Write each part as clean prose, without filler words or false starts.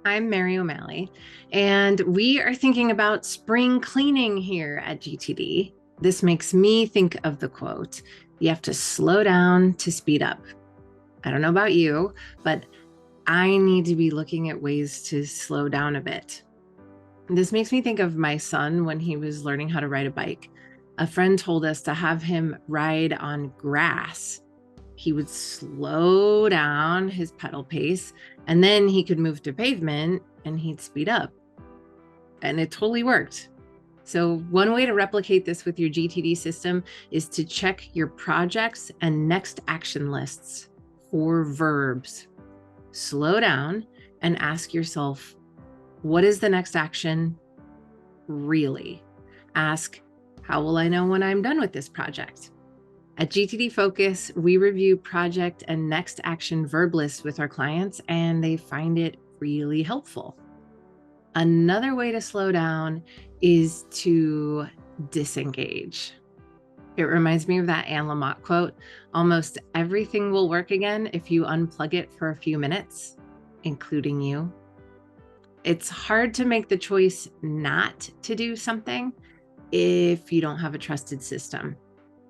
I'm Mary O'Malley, and we are thinking about spring cleaning here at GTD. This makes me think of the quote, you have to slow down to speed up. I don't know about you, but I need to be looking at ways to slow down a bit. This makes me think of my son when he was learning how to ride a bike. A friend told us to have him ride on grass. He would slow down his pedal pace and then he could move to pavement and he'd speed up. And it totally worked. So, one way to replicate this with your GTD system is to check your projects and next action lists for verbs. Slow down and ask yourself, what is the next action really? Ask, how will I know when I'm done with this project? At GTD Focus, we review project and next action verb lists with our clients, and they find it really helpful. Another way to slow down is to disengage. It reminds me of that Anne Lamott quote, almost everything will work again if you unplug it for a few minutes, including you. It's hard to make the choice not to do something if you don't have a trusted system.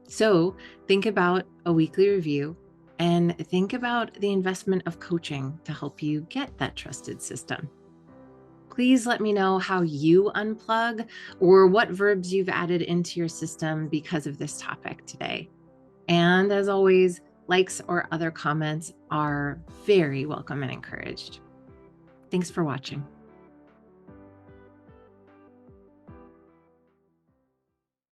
So think about a weekly review and think about the investment of coaching to help you get that trusted system. Please let me know how you unplug or what verbs you've added into your system because of this topic today. And as always, likes or other comments are very welcome and encouraged. Thanks for watching.